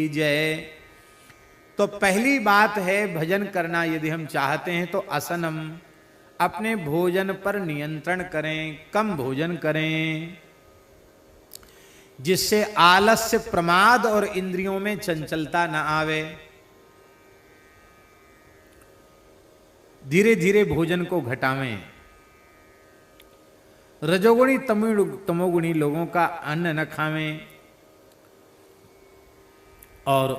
जय। तो पहली बात है भजन करना यदि हम चाहते हैं तो असनम, अपने भोजन पर नियंत्रण करें, कम भोजन करें, जिससे आलस्य, प्रमाद और इंद्रियों में चंचलता न आवे। धीरे धीरे भोजन को घटावें। रजोगुणी तमोगुणी लोगों का अन्न न खावें और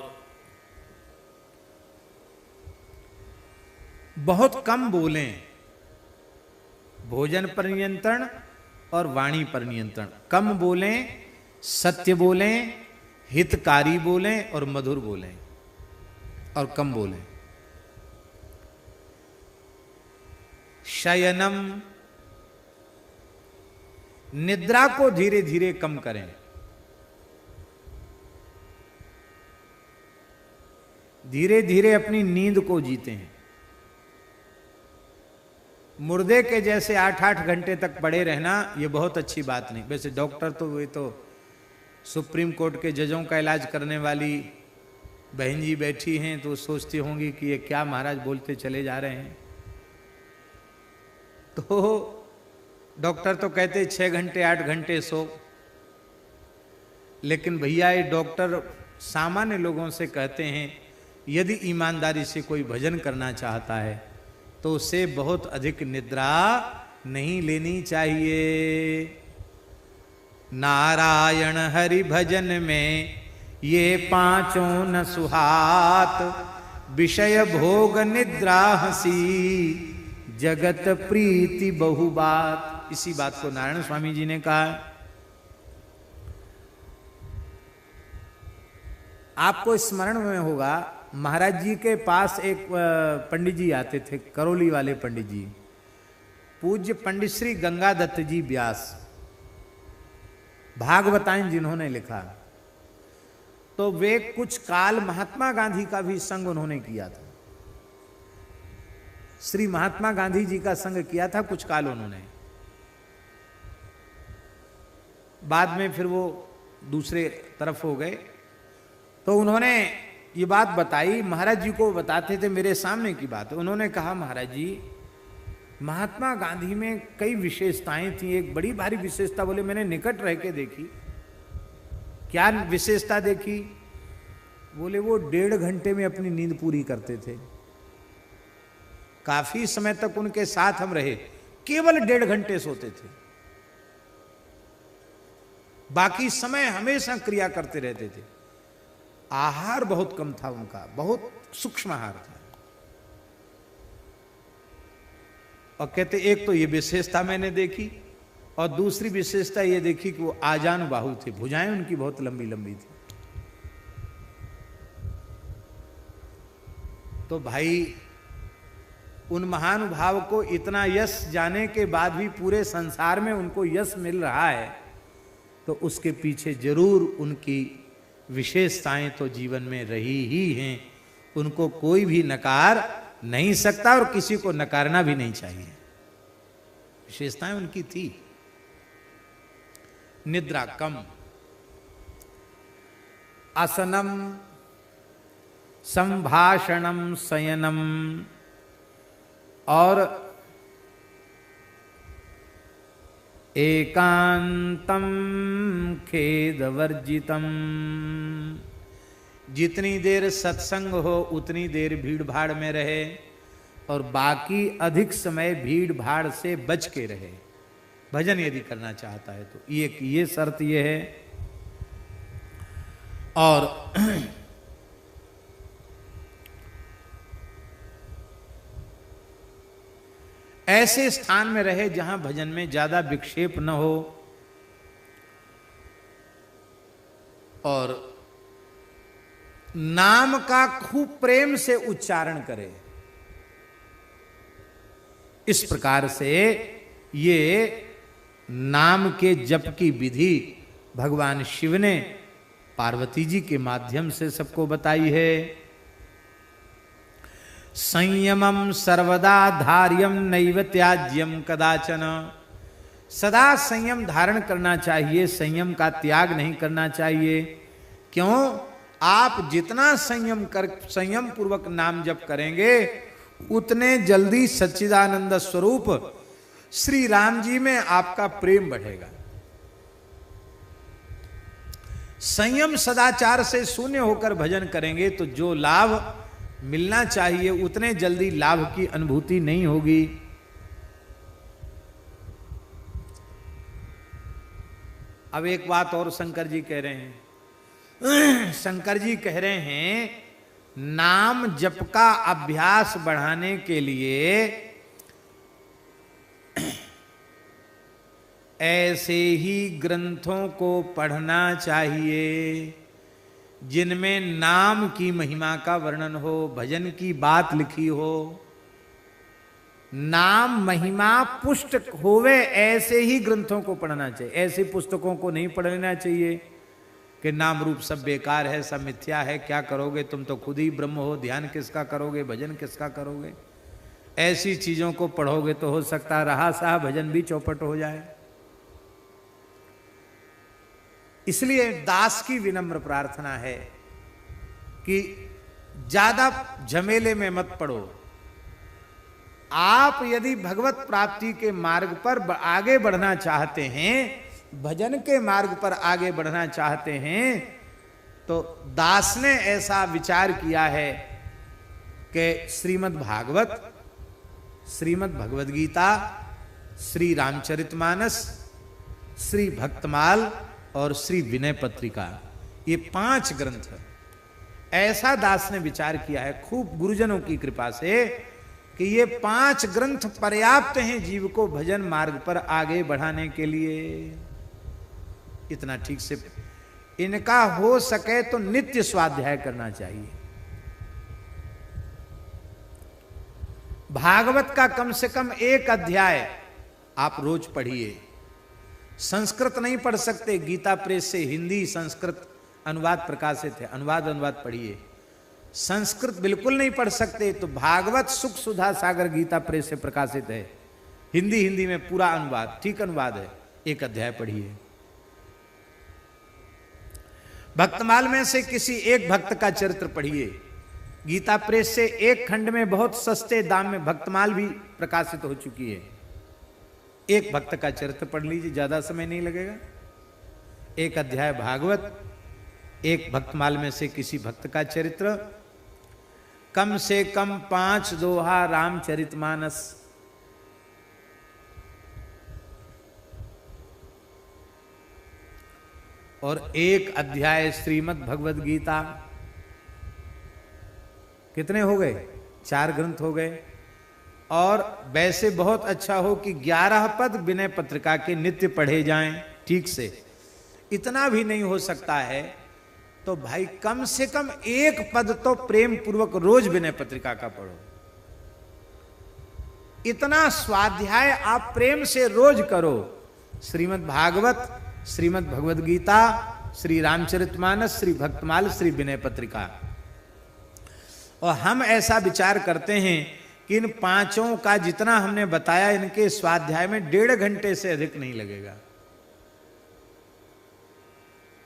बहुत कम बोलें। भोजन पर नियंत्रण और वाणी पर नियंत्रण। कम बोलें, सत्य बोलें, हितकारी बोलें और मधुर बोलें और कम बोलें। शयनम, निद्रा को धीरे धीरे कम करें। धीरे धीरे अपनी नींद को जीते हैं। मुर्दे के जैसे 8-8 घंटे तक पड़े रहना ये बहुत अच्छी बात नहीं। वैसे डॉक्टर तो वे तो सुप्रीम कोर्ट के जजों का इलाज करने वाली बहन जी बैठी हैं तो सोचती होंगी कि ये क्या महाराज बोलते चले जा रहे हैं। तो डॉक्टर तो कहते 6 घंटे 8 घंटे सो, लेकिन भैया ये डॉक्टर सामान्य लोगों से कहते हैं यदि ईमानदारी से कोई भजन करना चाहता है तो उसे बहुत अधिक निद्रा नहीं लेनी चाहिए। नारायण हरि भजन में ये पांचों न सुहात, विषय भोग निद्रा हंसी, जगत प्रीति बहु बात। इसी बात को नारायण स्वामी जी ने कहा। आपको स्मरण में होगा महाराज जी के पास एक पंडित जी आते थे, करौली वाले पंडित जी, पूज्य पंडित श्री गंगादत्त जी व्यास, भागवताएं जिन्होंने लिखा। तो वे कुछ काल महात्मा गांधी का भी संग उन्होंने किया था। श्री महात्मा गांधी जी का संग किया था कुछ काल उन्होंने। बाद में फिर वो दूसरे तरफ हो गए। तो उन्होंने ये बात बताई, महाराज जी को बताते थे, मेरे सामने की बात। उन्होंने कहा महाराज जी महात्मा गांधी में कई विशेषताएं थी। एक बड़ी भारी विशेषता बोले मैंने निकट रह के देखी। क्या विशेषता देखी? बोले वो 1.5 घंटे में अपनी नींद पूरी करते थे। काफी समय तक उनके साथ हम रहे, केवल 1.5 घंटे सोते थे, बाकी समय हमेशा क्रिया करते रहते थे। आहार बहुत कम था उनका, बहुत सूक्ष्म आहार था। और कहते एक तो ये विशेषता मैंने देखी और दूसरी विशेषता ये देखी कि वो आजानुबाहु थे, भुजाएं उनकी बहुत लंबी लंबी थी। तो भाई उन महानुभाव को इतना यश जाने के बाद भी पूरे संसार में उनको यश मिल रहा है तो उसके पीछे जरूर उनकी विशेषताएं तो जीवन में रही ही हैं। उनको कोई भी नकार नहीं सकता और किसी को नकारना भी नहीं चाहिए। विशेषताएं उनकी थी। निद्रा कम, आसनम, संभाषणम, शयनम और एकांतम खेदवर्जितम। जितनी देर सत्संग हो उतनी देर भीड़ भाड़ में रहे और बाकी अधिक समय भीड़ भाड़ से बच के रहे, भजन यदि करना चाहता है तो। ये शर्त ये है। और ऐसे स्थान में रहे जहां भजन में ज्यादा विक्षेप न हो और नाम का खूब प्रेम से उच्चारण करे। इस प्रकार से ये नाम के जप की विधि भगवान शिव ने पार्वती जी के माध्यम से सबको बताई है। संयमम सर्वदा धार्यम नैव त्याज्यम कदाचन। सदा संयम धारण करना चाहिए, संयम का त्याग नहीं करना चाहिए। क्यों? आप जितना संयम पूर्वक नाम जप करेंगे उतने जल्दी सच्चिदानंद स्वरूप श्री राम जी में आपका प्रेम बढ़ेगा। संयम सदाचार से शून्य होकर भजन करेंगे तो जो लाभ मिलना चाहिए उतने जल्दी लाभ की अनुभूति नहीं होगी। अब एक बात और शंकर जी कह रहे हैं। शंकर जी कह रहे हैं नाम जप का अभ्यास बढ़ाने के लिए ऐसे ही ग्रंथों को पढ़ना चाहिए जिनमें नाम की महिमा का वर्णन हो, भजन की बात लिखी हो, नाम महिमा पुष्ट होवे, ऐसे ही ग्रंथों को पढ़ना चाहिए। ऐसी पुस्तकों को नहीं पढ़ना चाहिए कि नाम रूप सब बेकार है, सब मिथ्या है, क्या करोगे तुम तो खुद ही ब्रह्म हो, ध्यान किसका करोगे, भजन किसका करोगे। ऐसी चीजों को पढ़ोगे तो हो सकता रहा साहब भजन भी चौपट हो जाए। इसलिए दास की विनम्र प्रार्थना है कि ज्यादा झमेले में मत पड़ो। आप यदि भगवत प्राप्ति के मार्ग पर आगे बढ़ना चाहते हैं, भजन के मार्ग पर आगे बढ़ना चाहते हैं, तो दास ने ऐसा विचार किया है कि श्रीमद् भागवत, श्रीमद् भगवद गीता, श्री रामचरितमानस, श्री भक्तमाल और श्री विनय पत्रिका, ये 5 ग्रंथ ऐसा दास ने विचार किया है खूब गुरुजनों की कृपा से कि ये 5 ग्रंथ पर्याप्त हैं जीव को भजन मार्ग पर आगे बढ़ाने के लिए। इतना ठीक से इनका हो सके तो नित्य स्वाध्याय करना चाहिए। भागवत का कम से कम 1 अध्याय आप रोज पढ़िए। संस्कृत नहीं पढ़ सकते, गीता प्रेस से हिंदी संस्कृत अनुवाद प्रकाशित है, अनुवाद पढ़िए। संस्कृत बिल्कुल नहीं पढ़ सकते तो भागवत सुख सुधा सागर गीता प्रेस से प्रकाशित है, हिंदी में पूरा अनुवाद, ठीक अनुवाद है, 1 अध्याय पढ़िए। भक्तमाल में से किसी एक भक्त का चरित्र पढ़िए। गीता प्रेस से 1 खंड में बहुत सस्ते दाम में भक्तमाल भी प्रकाशित हो चुकी है। 1 भक्त का चरित्र पढ़ लीजिए, ज्यादा समय नहीं लगेगा। 1 अध्याय भागवत, 1 भक्तमाल में से किसी भक्त का चरित्र, कम से कम 5 दोहा रामचरितमानस, और 1 अध्याय श्रीमद् भगवद गीता। कितने हो गए? 4 ग्रंथ हो गए। और वैसे बहुत अच्छा हो कि 11 पद विनय पत्रिका के नित्य पढ़े जाएं ठीक से। इतना भी नहीं हो सकता है तो भाई कम से कम 1 पद तो प्रेम पूर्वक रोज विनय पत्रिका का पढ़ो। इतना स्वाध्याय आप प्रेम से रोज करो। श्रीमद् भागवत, श्रीमद् भगवद गीता, श्री रामचरितमानस, श्री भक्तमाल, श्री विनय पत्रिका। और हम ऐसा विचार करते हैं कि इन 5 का जितना हमने बताया इनके स्वाध्याय में 1.5 घंटे से अधिक नहीं लगेगा।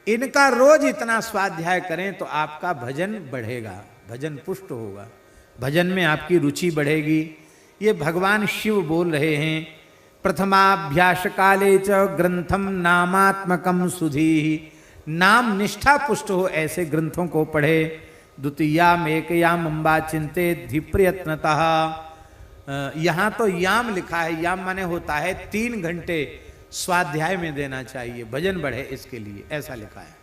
इनका रोज इतना स्वाध्याय करें तो आपका भजन बढ़ेगा, भजन पुष्ट होगा, भजन में आपकी रुचि बढ़ेगी। ये भगवान शिव बोल रहे हैं, प्रथमाभ्यास काले च ग्रंथम नामात्मकम सुधी। नाम निष्ठा पुष्ट हो ऐसे ग्रंथों को पढ़े। द्वितीयाम एकयाम अम्बा चिंते धिप्रयत्नतः। यहां तो याम लिखा है, याम माने होता है 3 घंटे स्वाध्याय में देना चाहिए, भजन बढ़े इसके लिए, ऐसा लिखा है।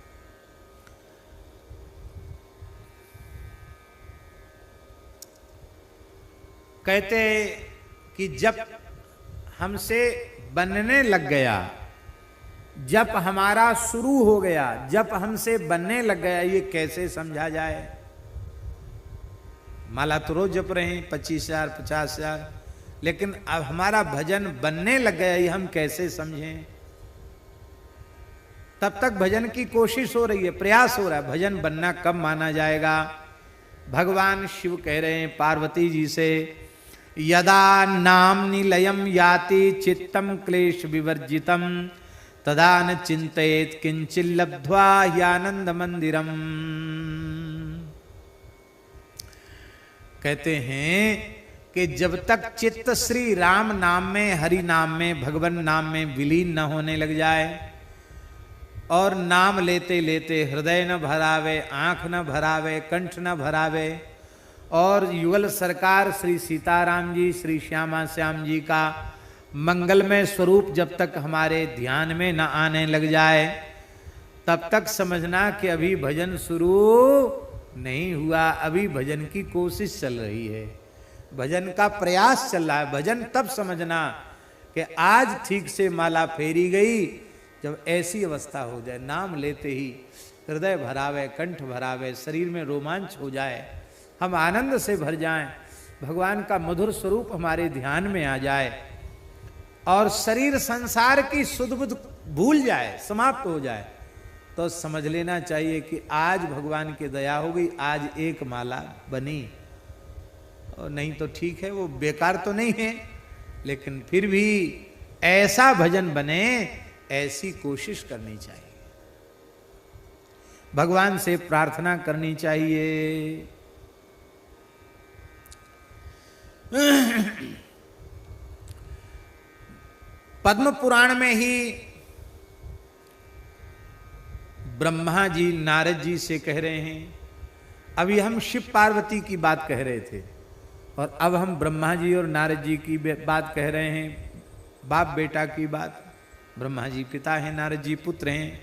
कहते कि जब हमसे बनने लग गया, जब हमारा शुरू हो गया, जब हमसे बनने लग गया, ये कैसे समझा जाए? माला तो रोज जप रहे हैं 25,000 50,000, लेकिन अब हमारा भजन बनने लग गया, ये हम कैसे समझें? तब तक भजन की कोशिश हो रही है, प्रयास हो रहा है, भजन बनना कब माना जाएगा? भगवान शिव कह रहे हैं पार्वती जी से, यदा नाम निलयम याति चित्तम क्लेश विवर्जितम तदा न चिंतयेत किंचिल्लब्ध्वा ह्यानंद मंदिरम। कहते हैं कि जब तक चित्त श्री राम नाम में, हरि नाम में, भगवान नाम में विलीन न होने लग जाए और नाम लेते लेते हृदय न भरावे, आंख न भरावे, कंठ न भरावे, और युगल सरकार श्री सीताराम जी, श्री श्यामा श्याम जी का मंगलमय स्वरूप जब तक हमारे ध्यान में न आने लग जाए, तब तक समझना कि अभी भजन शुरू नहीं हुआ, अभी भजन की कोशिश चल रही है, भजन का प्रयास चल रहा है। भजन तब समझना कि आज ठीक से माला फेरी गई, जब ऐसी अवस्था हो जाए, नाम लेते ही हृदय भरावे, कंठ भरावे, शरीर में रोमांच हो जाए, हम आनंद से भर जाएं, भगवान का मधुर स्वरूप हमारे ध्यान में आ जाए और शरीर संसार की सुध बुध भूल जाए, समाप्त हो जाए, तो समझ लेना चाहिए कि आज भगवान की दया हो गई, आज एक माला बनी। और नहीं तो ठीक है, वो बेकार तो नहीं है, लेकिन फिर भी ऐसा भजन बने, ऐसी कोशिश करनी चाहिए, भगवान से प्रार्थना करनी चाहिए। पद्म पुराण में ही ब्रह्मा जी नारद जी से कह रहे हैं, अभी हम शिव पार्वती की बात कह रहे थे और अब हम ब्रह्मा जी और नारद जी की बात कह रहे हैं, बाप बेटा की बात। ब्रह्मा जी पिता हैं, नारद जी पुत्र हैं।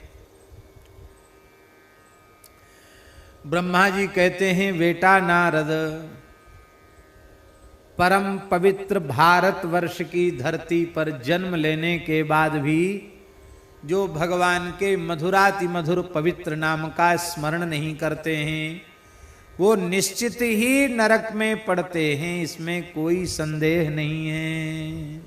ब्रह्मा जी कहते हैं, बेटा नारद, परम पवित्र भारतवर्ष की धरती पर जन्म लेने के बाद भी जो भगवान के मधुराति मधुर पवित्र नाम का स्मरण नहीं करते हैं, वो निश्चित ही नरक में पड़ते हैं, इसमें कोई संदेह नहीं है।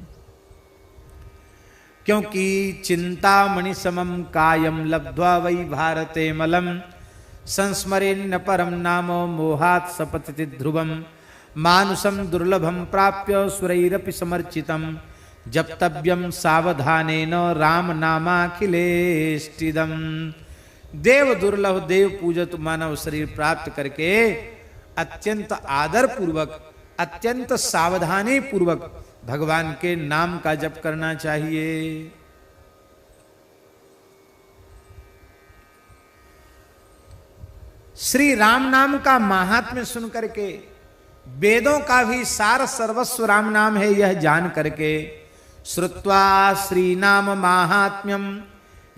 क्योंकि चिंतामणि समम कायम लब्ध्वा वै भारते मलम संस्मरेन्न परम नामो मोहात् सपतति ध्रुवम मानुषम दुर्लभम प्राप्य सुरैरपि समर्चितम जप्तव्यम सावधानेन राम नामाखिलेष्टिदम। देव दुर्लभ, देव पूजत मानव शरीर प्राप्त करके अत्यंत आदर पूर्वक, अत्यंत सावधानी पूर्वक भगवान के नाम का जप करना चाहिए। श्री राम नाम का महात्म्य सुन करके, वेदों का भी सार सर्वस्व राम नाम है यह जान करके, श्रुत्वा श्री नाम महात्म्यम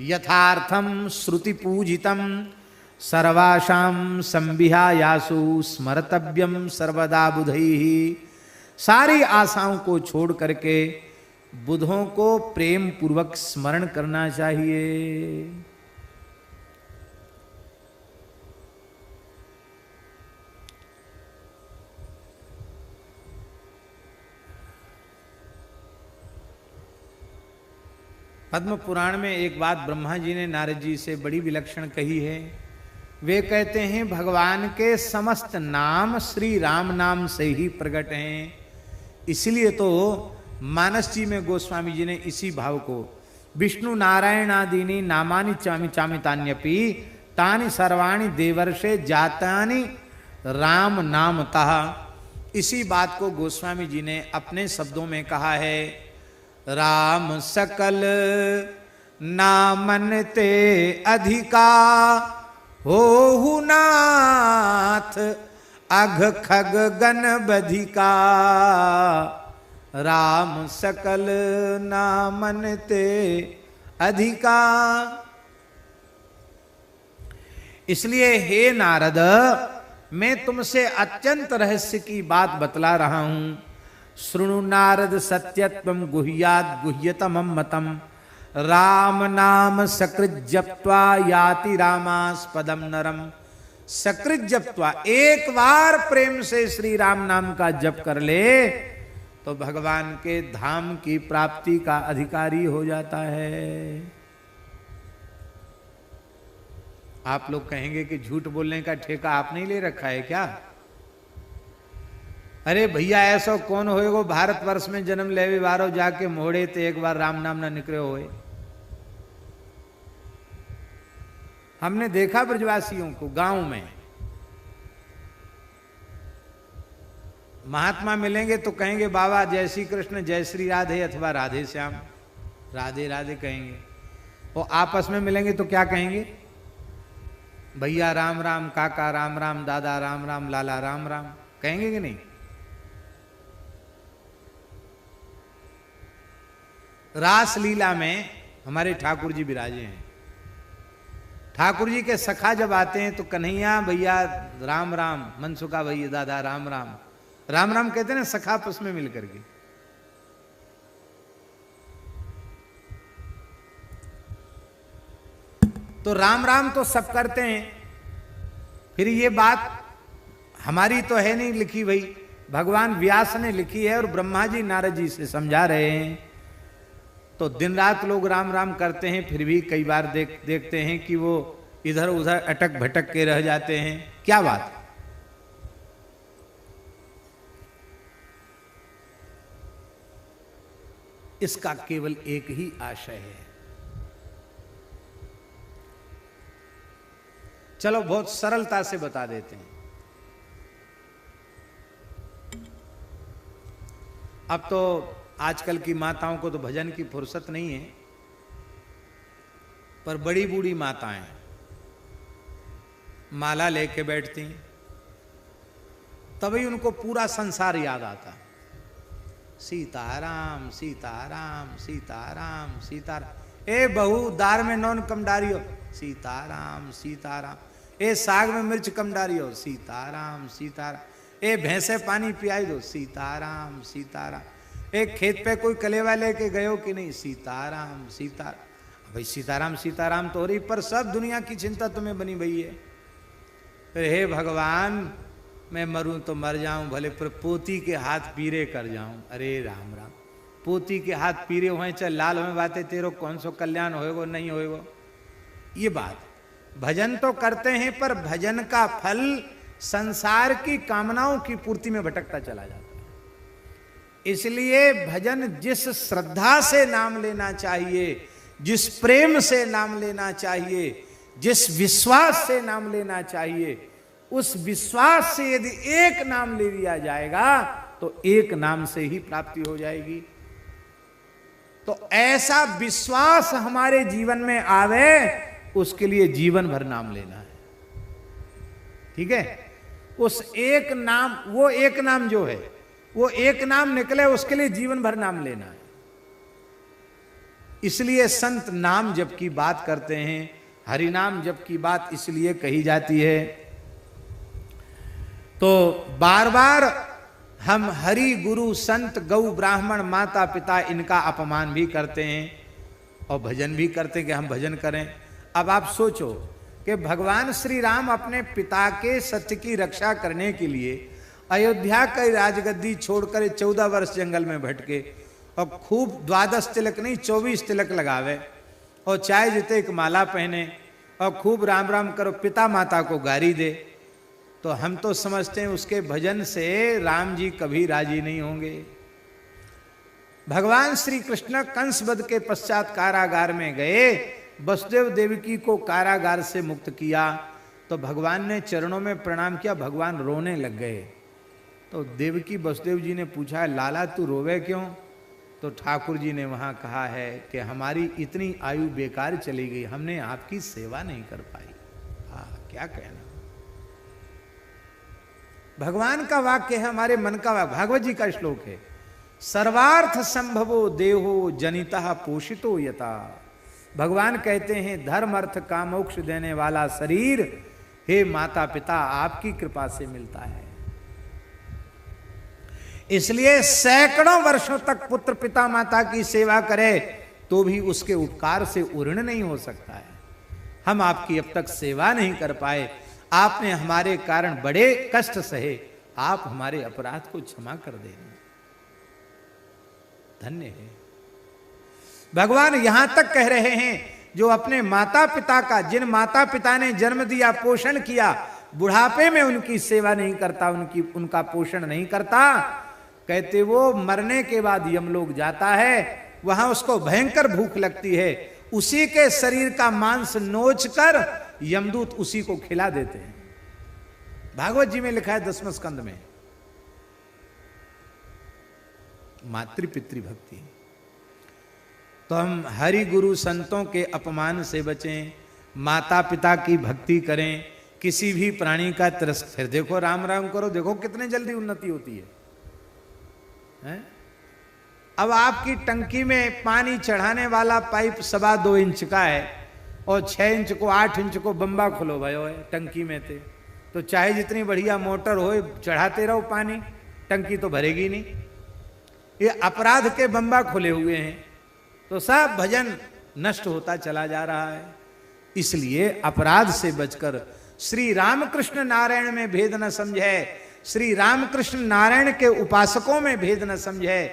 यथार्थम श्रुति पूजितम सर्वासाम संविहायासु स्मर्तव्यम सर्वदा बुधैहि। सारी आशाओं को छोड़ करके बुधों को प्रेम पूर्वक स्मरण करना चाहिए। पद्म पुराण में एक बात ब्रह्मा जी ने नारद जी से बड़ी विलक्षण कही है। वे कहते हैं, भगवान के समस्त नाम श्री राम नाम से ही प्रकट हैं। इसलिए तो मानस जी में गोस्वामी जी ने इसी भाव को, विष्णु नारायण आदीनि नामानि चामि चामितान्यपि तानि सर्वाणि देवर्षे जातानि राम नामतः, इसी बात को गोस्वामी जी ने अपने शब्दों में कहा है। राम सकल नामन ते अधिका होहु नाथ अघ खग गण बधिका। राम सकल नामन ते अधिका। इसलिए हे नारद, मैं तुमसे अत्यंत रहस्य की बात बतला रहा हूं। शृणु नारद सत्यत्वम गुह्यात् गुह्यतमं मतम राम नाम सकृत जप्त्वा याति रामास्पदम नरम। सकृत जप्त्वा, एक बार प्रेम से श्री राम नाम का जप कर ले तो भगवान के धाम की प्राप्ति का अधिकारी हो जाता है। आप लोग कहेंगे कि झूठ बोलने का ठेका आप नहीं ले रखा है क्या? अरे भैया, ऐसा कौन होएगो भारतवर्ष में जन्म लेवे बारो जाके मोड़े ते एक बार राम नाम ना निकले होए। हमने देखा ब्रजवासियों को गांव में, महात्मा मिलेंगे तो कहेंगे बाबा जय श्री कृष्ण जय श्री राधे, अथवा राधे श्याम, राधे राधे कहेंगे। और आपस में मिलेंगे तो क्या कहेंगे? भैया राम राम, काका राम राम, दादा राम राम, लाला राम राम, कहेंगे कि नहीं? रास लीला में हमारे ठाकुर जी विराजे हैं। ठाकुर जी के सखा जब आते हैं तो कन्हैया भैया राम राम, मनसुखा भैया दादा राम राम, राम राम कहते हैं ना सखा आपस में मिलकर के। तो राम राम तो सब करते हैं। फिर ये बात हमारी तो है नहीं लिखी भाई, भगवान व्यास ने लिखी है और ब्रह्मा जी नारद जी से समझा रहे हैं। तो दिन रात लोग राम राम करते हैं, फिर भी कई बार देखते हैं कि वो इधर उधर अटक भटक के रह जाते हैं। क्या बात? इसका केवल एक ही आशय है। चलो बहुत सरलता से बता देते हैं। अब तो आजकल की माताओं को तो भजन की फुर्सत नहीं है, पर बड़ी बूढ़ी माताएं माला लेके बैठती, तभी उनको पूरा संसार याद आता। सीताराम सीताराम सीताराम सीताराम, ए बहू दार में नौन कम डारियो, सीताराम सीताराम, ए साग में मिर्च कम डारियो, सीताराम सीताराम, ए भैंसे पानी पियाई दो, सीताराम सीताराम, ए खेत पे कोई कलेवा लेके गयो कि नहीं, सीताराम सीताराम। भाई सीताराम सीताराम तो हो रही, पर सब दुनिया की चिंता तुम्हें बनी भई है। फिर हे भगवान मैं मरूं तो मर जाऊं भले, पर पोती के हाथ पीरे कर जाऊं। अरे राम राम, पोती के हाथ पीरे हुए चाहे लाल में बातें, तेरो कौन सो कल्याण होएगो नहीं होएगो। ये बात भजन तो करते हैं, पर भजन का फल संसार की कामनाओं की पूर्ति में भटकता चला जाता है। इसलिए भजन जिस श्रद्धा से नाम लेना चाहिए, जिस प्रेम से नाम लेना चाहिए, जिस विश्वास से नाम लेना चाहिए, उस विश्वास से यदि एक नाम ले लिया जाएगा तो एक नाम से ही प्राप्ति हो जाएगी। तो ऐसा विश्वास हमारे जीवन में आवे, उसके लिए जीवन भर नाम लेना है। ठीक है? उस एक नाम, वो एक नाम जो है, वो एक नाम निकले, उसके लिए जीवन भर नाम लेना है। इसलिए संत नाम जप की बात करते हैं, हरि नाम जप की बात इसलिए कही जाती है। तो बार बार हम हरि गुरु संत गौ ब्राह्मण माता पिता इनका अपमान भी करते हैं और भजन भी करते हैं कि हम भजन करें। अब आप सोचो कि भगवान श्री राम अपने पिता के सत्य की रक्षा करने के लिए अयोध्या की राजगद्दी छोड़कर 14 वर्ष जंगल में भटके और खूब 12 तिलक नहीं 24 तिलक लगावे और चाय जिते एक माला पहने और खूब राम राम करो, पिता माता को गारी दे। तो हम तो समझते हैं उसके भजन से राम जी कभी राजी नहीं होंगे। भगवान श्री कृष्ण कंसवध के पश्चात कारागार में गए, वसुदेव देवकी को कारागार से मुक्त किया तो भगवान ने चरणों में प्रणाम किया, भगवान रोने लग गए। तो देवकी वसुदेव जी ने पूछा लाला तू रोवे क्यों? तो ठाकुर जी ने वहां कहा है कि हमारी इतनी आयु बेकार चली गई, हमने आपकी सेवा नहीं कर पाई। हाँ क्या कहना, भगवान का वाक्य है, हमारे मन का वाक्य, भागवत जी का श्लोक है, सर्वार्थ संभवो देहो जनिता पोषितो यथा। भगवान कहते हैं धर्म अर्थ काम मोक्ष देने वाला शरीर हे माता पिता आपकी कृपा से मिलता है। इसलिए सैकड़ों वर्षों तक पुत्र पिता माता की सेवा करे तो भी उसके उपकार से उऋण नहीं हो सकता है। हम आपकी अब तक सेवा नहीं कर पाए, आपने हमारे कारण बड़े कष्ट सहे, आप हमारे अपराध को क्षमा कर देना। धन्य है। भगवान यहां तक कह रहे हैं जो अपने माता पिता का, जिन माता पिता ने जन्म दिया पोषण किया, बुढ़ापे में उनकी सेवा नहीं करता, उनका पोषण नहीं करता, कहते वो मरने के बाद यमलोक जाता है, वहां उसको भयंकर भूख लगती है, उसी के शरीर का मांस नोच कर यमदूत उसी को खिला देते हैं। भागवत जी में लिखा है 10वें स्कंद में। मातृ पितृ भक्ति। तो हम हरि गुरु संतों के अपमान से बचें, माता पिता की भक्ति करें, किसी भी प्राणी का तिरस्कार। फिर देखो राम राम करो, देखो कितने जल्दी उन्नति होती है? अब आपकी टंकी में पानी चढ़ाने वाला पाइप 2.25 इंच का है और 6 इंच को 8 इंच को बम्बा खुलो भयो है टंकी में थे, तो चाहे जितनी बढ़िया मोटर हो चढ़ाते रहो पानी, टंकी तो भरेगी नहीं। ये अपराध के बम्बा खुले हुए हैं तो सब भजन नष्ट होता चला जा रहा है। इसलिए अपराध से बचकर श्री रामकृष्ण नारायण में भेद न समझे, श्री रामकृष्ण नारायण के उपासकों में भेद न समझे,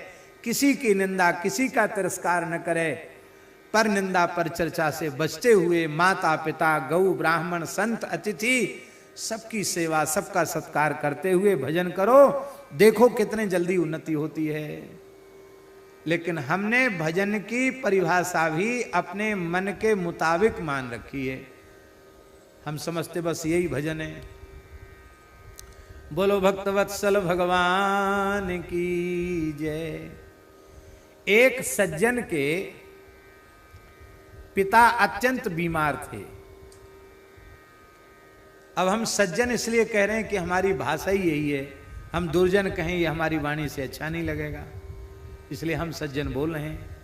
किसी की निंदा किसी का तिरस्कार न करे, पर निंदा पर चर्चा से बचते हुए माता पिता गौ ब्राह्मण संत अतिथि सबकी सेवा सबका सत्कार करते हुए भजन करो, देखो कितने जल्दी उन्नति होती है। लेकिन हमने भजन की परिभाषा भी अपने मन के मुताबिक मान रखी है। हम समझते बस यही भजन है। बोलो भक्तवत्सल भगवान की जय। एक सज्जन के पिता अत्यंत बीमार थे। अब हम सज्जन इसलिए कह रहे हैं कि हमारी भाषा ही यही है, हम दुर्जन कहें ये हमारी वाणी से अच्छा नहीं लगेगा, इसलिए हम सज्जन बोल रहे हैं।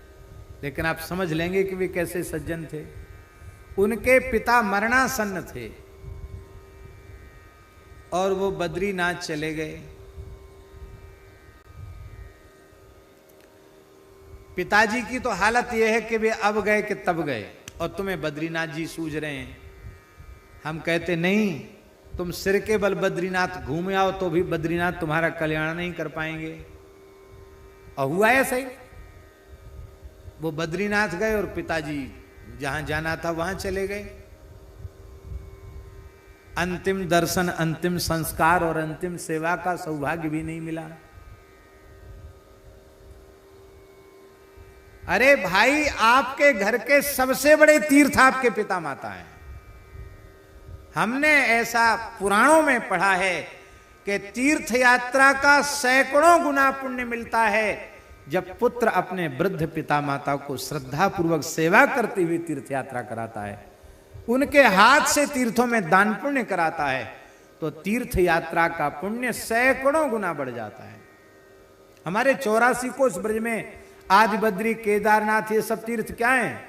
लेकिन आप समझ लेंगे कि वे कैसे सज्जन थे। उनके पिता मरणासन्न थे और वो बद्रीनाथ चले गए। पिताजी की तो हालत यह है कि वे अब गए कि तब गए और तुम्हें बद्रीनाथ जी सूझ रहे हैं। हम कहते नहीं, तुम सिर के बल बद्रीनाथ घूम आओ तो भी बद्रीनाथ तुम्हारा कल्याण नहीं कर पाएंगे। और हुआ ऐसा ही, वो बद्रीनाथ गए और पिताजी जहां जाना था वहां चले गए। अंतिम दर्शन, अंतिम संस्कार और अंतिम सेवा का सौभाग्य भी नहीं मिला। अरे भाई, आपके घर के सबसे बड़े तीर्थ आपके पिता माता हैं। हमने ऐसा पुराणों में पढ़ा है कि तीर्थ यात्रा का सैकड़ों गुना पुण्य मिलता है जब पुत्र अपने वृद्ध पिता माता को श्रद्धा पूर्वक सेवा करते हुए तीर्थ यात्रा कराता है, उनके हाथ से तीर्थों में दान पुण्य कराता है, तो तीर्थ यात्रा का पुण्य सैकड़ों गुना बढ़ जाता है। हमारे 84 कोस ब्रज में आदि बद्री केदारनाथ ये सब तीर्थ क्या हैं?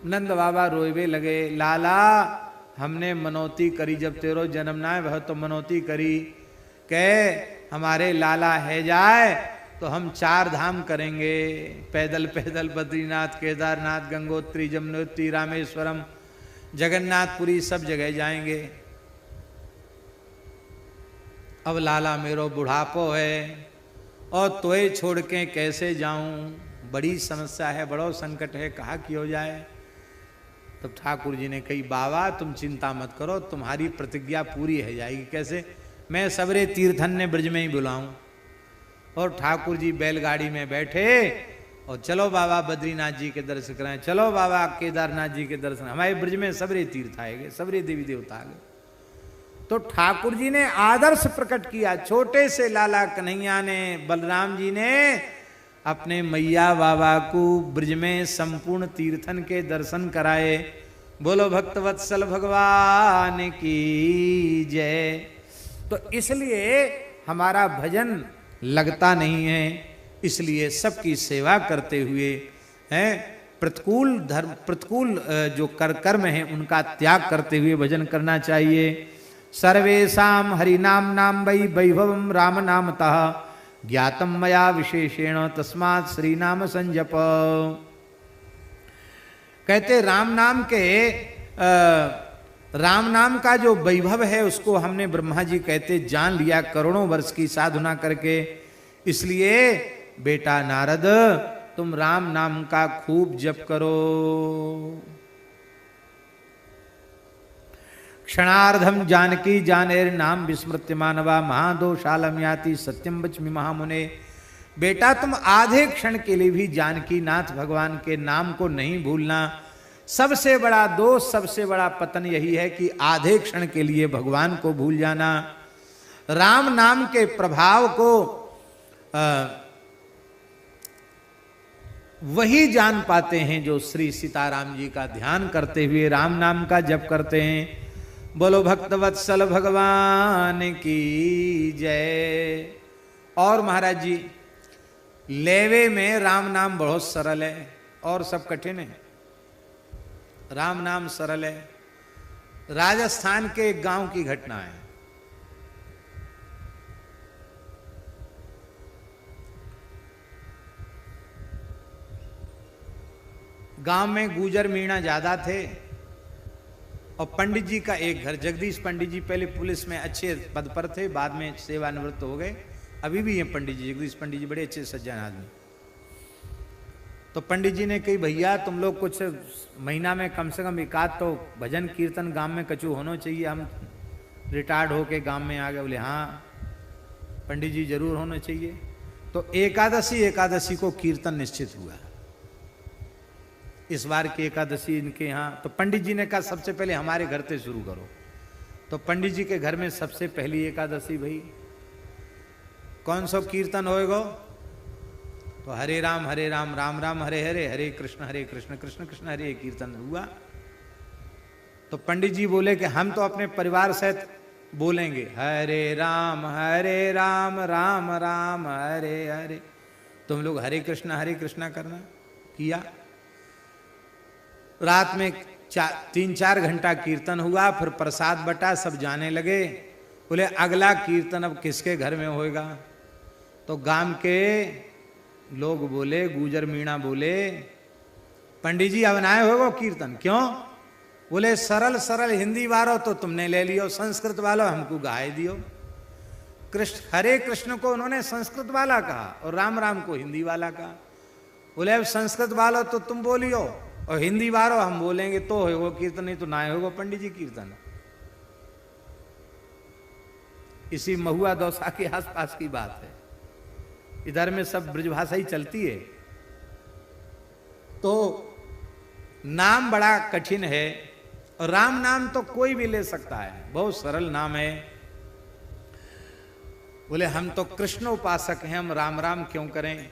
नंद बाबा रोएवे लगे, लाला हमने मनौती करी, जब तेरो जन्म ना है तो मनौती करी के हमारे लाला है जाए तो हम 4 धाम करेंगे, पैदल पैदल बद्रीनाथ केदारनाथ गंगोत्री जमुनोत्री रामेश्वरम जगन्नाथपुरी सब जगह जाएंगे। अब लाला मेरो बुढ़ापो है और तोय छोड़ के कैसे जाऊं, बड़ी समस्या है, बड़ो संकट है, कहा कि हो जाए। तब ठाकुर जी ने कही, बाबा तुम चिंता मत करो, तुम्हारी प्रतिज्ञा पूरी है जाएगी। कैसे? मैं सबरे तीर्थन्य ब्रज में ही बुलाऊं। और ठाकुर जी बैलगाड़ी में बैठे और चलो बाबा बद्रीनाथ जी के दर्शन कराएं, चलो बाबा केदारनाथ जी के दर्शन। हमारे ब्रज में सबरे तीर्थ आएंगे, सबरे देवी देवता आ गए। तो ठाकुर जी ने आदर्श प्रकट किया। छोटे से लाला कन्हैया ने, बलराम जी ने अपने मैया बाबा को ब्रज में संपूर्ण तीर्थन के दर्शन कराए। बोलो भक्तवत्सल भगवान की जय। तो इसलिए हमारा भजन लगता नहीं है, इसलिए सबकी सेवा करते हुए हैं, प्रतिकूल धर्म प्रतिकूल जो कर्म है उनका त्याग करते हुए भजन करना चाहिए। सर्वेषां हरिनाम नाम वै वैभवं राम नामतः ज्ञातम मया विशेषेण तस्मात् श्री नाम संजप। कहते राम नाम का जो वैभव है उसको हमने ब्रह्मा जी कहते जान लिया करोड़ों वर्ष की साधना करके। इसलिए बेटा नारद तुम राम नाम का खूब जप करो। क्षणार्धम जानकी जानेर नाम विस्मृत्य मानवा महादोषालम याति सत्यम वच्मि महामुने। बेटा तुम आधे क्षण के लिए भी जानकी नाथ भगवान के नाम को नहीं भूलना, सबसे बड़ा दोष, सबसे बड़ा पतन यही है कि आधे क्षण के लिए भगवान को भूल जाना। राम नाम के प्रभाव को वही जान पाते हैं जो श्री सीताराम जी का ध्यान करते हुए राम नाम का जप करते हैं। बोलो भक्तवत्सल भगवान की जय। और महाराज जी, लेवे में राम नाम बहुत सरल है और सब कठिन है। राम नाम सरल है। राजस्थान के एक गांव की घटना है। गांव में गुजर मीणा ज्यादा थे और पंडित जी का एक घर, जगदीश पंडित जी पहले पुलिस में अच्छे पद पर थे, बाद में सेवानिवृत्त हो गए। अभी भी हैं पंडित जी, जगदीश पंडित जी बड़े अच्छे सज्जन आदमी। तो पंडित जी ने कही, भैया तुम लोग कुछ महीना में कम से कम एकाध तो भजन कीर्तन गांव में कचू होना चाहिए। हम रिटायर्ड होके गांव में आ गए। बोले हाँ पंडित जी जरूर होना चाहिए। तो एकादशी को कीर्तन निश्चित हुआ। इस बार की एकादशी इनके यहाँ। तो पंडित जी ने कहा सबसे पहले हमारे घर से शुरू करो। तो पंडित जी के घर में सबसे पहली एकादशी भाई कौन सा कीर्तन होएगा? तो हरे राम राम राम हरे हरे, हरे कृष्ण कृष्ण कृष्ण हरे कीर्तन हुआ। तो पंडित जी बोले कि हम तो अपने परिवार सहित बोलेंगे हरे राम राम राम हरे हरे, तुम लोग हरे कृष्णा करना। किया। रात में 3-4 घंटा कीर्तन हुआ, फिर प्रसाद बटा, सब जाने लगे। बोले अगला कीर्तन अब किसके घर में होएगा? तो गांव के लोग बोले, गुजर मीणा बोले, पंडित जी अब आए होगो कीर्तन। क्यों? बोले सरल सरल हिंदी वालो तो तुमने ले लियो, संस्कृत वालो हमको गाए दियो। कृष्ण हरे कृष्ण को उन्होंने संस्कृत वाला कहा और राम राम को हिंदी वाला कहा। बोले अब संस्कृत वालो तो तुम बोलियो और हिंदी वालो हम बोलेंगे तो होगो कीर्तन, नहीं तो ना होगो पंडित जी कीर्तन। इसी महुआ दौसा के आसपास की बात है। इधर में सब ब्रजभाषा ही चलती है। तो नाम बड़ा कठिन है और राम नाम तो कोई भी ले सकता है, बहुत सरल नाम है। बोले हम तो कृष्ण उपासक हैं, हम राम राम क्यों करें?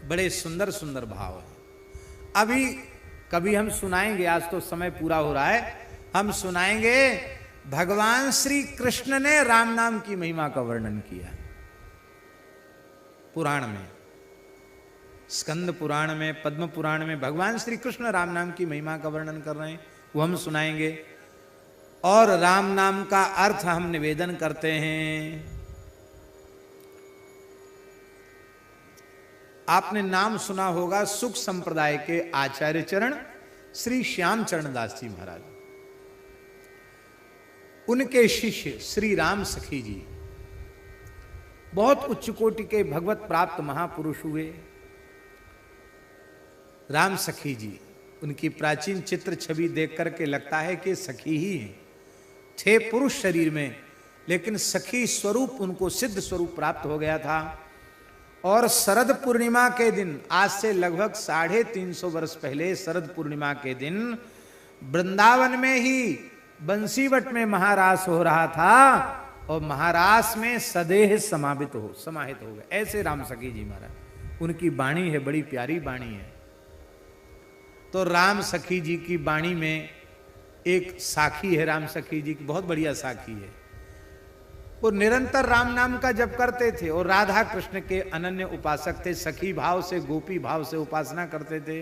बड़े सुंदर सुंदर भाव है। अभी कभी हम सुनाएंगे, आज तो समय पूरा हो रहा है, हम सुनाएंगे भगवान श्री कृष्ण ने राम नाम की महिमा का वर्णन किया पुराण में, स्कंद पुराण में, पद्म पुराण में भगवान श्री कृष्ण राम नाम की महिमा का वर्णन कर रहे हैं, वो हम सुनाएंगे। और राम नाम का अर्थ हम निवेदन करते हैं। आपने नाम सुना होगा सुख संप्रदाय के आचार्य चरण श्री श्याम चरण दास जी महाराज, उनके शिष्य श्री राम सखी जी बहुत उच्च कोटि के भगवत प्राप्त महापुरुष हुए। राम सखी जी, उनकी प्राचीन चित्र छवि देख करके लगता है कि सखी ही हैं। थे पुरुष शरीर में, लेकिन सखी स्वरूप उनको सिद्ध स्वरूप प्राप्त हो गया था। और शरद पूर्णिमा के दिन, आज से लगभग 350 वर्ष पहले शरद पूर्णिमा के दिन वृंदावन में ही बंसीवट में महारास हो रहा था और महारास में सदेह समाहित हो गए। ऐसे राम सखी जी महाराज, उनकी वाणी है, बड़ी प्यारी वाणी है। तो राम सखी जी की वाणी में एक साखी है, राम सखी जी की बहुत बढ़िया साखी है। वो निरंतर राम नाम का जप करते थे और राधा कृष्ण के अनन्य उपासक थे, सखी भाव से, गोपी भाव से उपासना करते थे।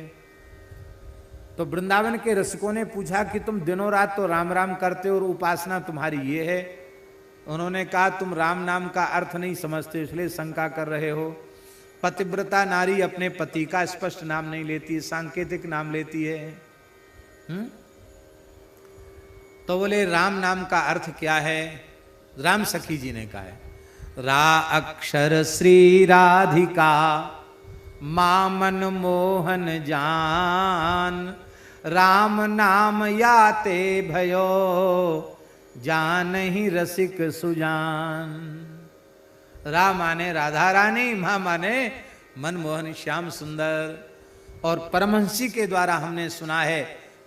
तो वृंदावन के रसिकों ने पूछा कि तुम दिनों रात तो राम राम करते हो और उपासना तुम्हारी ये है। उन्होंने कहा तुम राम नाम का अर्थ नहीं समझते, इसलिए शंका कर रहे हो। पतिव्रता नारी अपने पति का स्पष्ट नाम नहीं लेती, सांकेतिक नाम लेती है। तो बोले राम नाम का अर्थ क्या है? राम सखी जी ने कहा है, रा अक्षर श्री राधिका मामन मोहन जान, राम नाम याते भयो जान ही रसिक सुजान। रा माने राधा रानी, मां माने मनमोहन श्याम सुंदर, और परमहंसी के द्वारा हमने सुना है,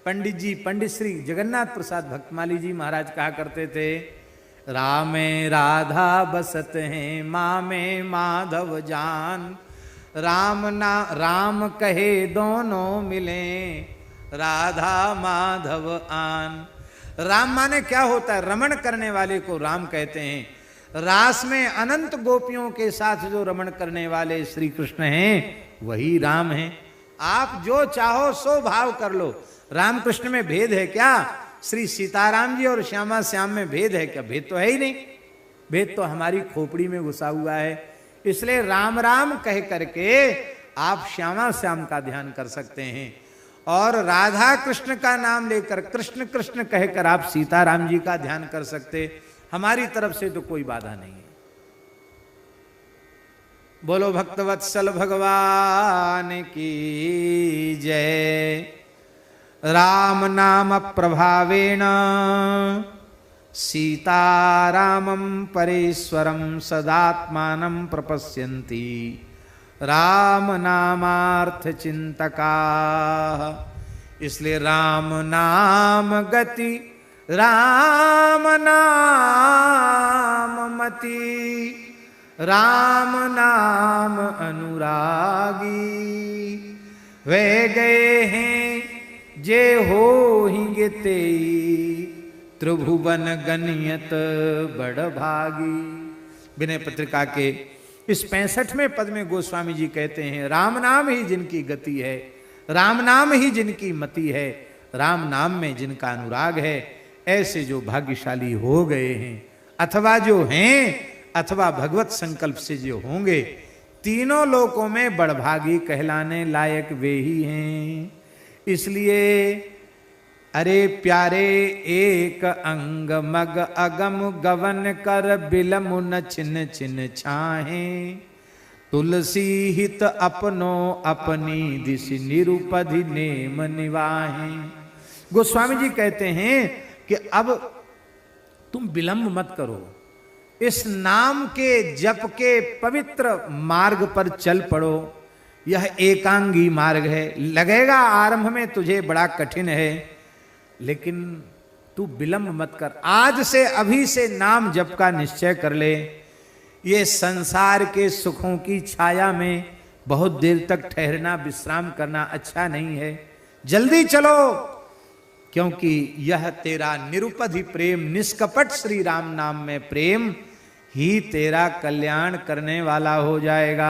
पंडित जी, पंडित श्री जगन्नाथ प्रसाद भक्तमाली जी महाराज कहा करते थे, रामे राधा बसत हैं माँ में माधव जान, राम कहे दोनों मिले राधा माधव आन। राम माने क्या होता है? रमण करने वाले को राम कहते हैं। रास में अनंत गोपियों के साथ जो रमण करने वाले श्री कृष्ण हैं वही राम हैं। आप जो चाहो सो भाव कर लो। राम कृष्ण में भेद है क्या? श्री सीताराम जी और श्यामा श्याम में भेद है क्या? भेद तो है ही नहीं। भेद तो हमारी खोपड़ी में घुसा हुआ है। इसलिए राम राम कह करके आप श्यामा श्याम का ध्यान कर सकते हैं, और राधा कृष्ण का नाम लेकर कृष्ण कृष्ण कहकर आप सीताराम जी का ध्यान कर सकते। हमारी तरफ से तो कोई बाधा नहीं है। बोलो भक्तवत्सल भगवान की जय। राम नाम प्रभावेण सीतारामं परेश्वरं सदात्मानं प्रपश्यन्ति राम नामार्थ चिंतका। इसलिए राम नाम गति, राम नाम मति, राम नाम अनुरागी। वे गए हैं जे हो ही तेई, त्रिभुवन गनियत बड़ भागी। विनय पत्रिका के इस 65वें पद में गोस्वामी जी कहते हैं, राम नाम ही जिनकी गति है, राम नाम ही जिनकी मति है, राम नाम में जिनका अनुराग है, ऐसे जो भाग्यशाली हो गए हैं अथवा जो हैं अथवा भगवत संकल्प से जो होंगे, तीनों लोकों में बड़भागी कहलाने लायक वे ही हैं। इसलिए अरे प्यारे एक अंग मग अगम गवन कर बिलमु न छिन छिन छाहे, तुलसी हित अपनो अपनी दिश निरुपधि नेम निवाहे। गोस्वामी जी कहते हैं कि अब तुम विलंब मत करो, इस नाम के जप के पवित्र मार्ग पर चल पड़ो। यह एकांगी मार्ग है। लगेगा आरंभ में तुझे बड़ा कठिन है, लेकिन तू विलंब मत कर। आज से अभी से नाम जप का निश्चय कर ले। ये संसार के सुखों की छाया में बहुत देर तक ठहरना, विश्राम करना अच्छा नहीं है। जल्दी चलो, क्योंकि यह तेरा निरुपधि प्रेम, निष्कपट श्री राम नाम में प्रेम ही तेरा कल्याण करने वाला हो जाएगा।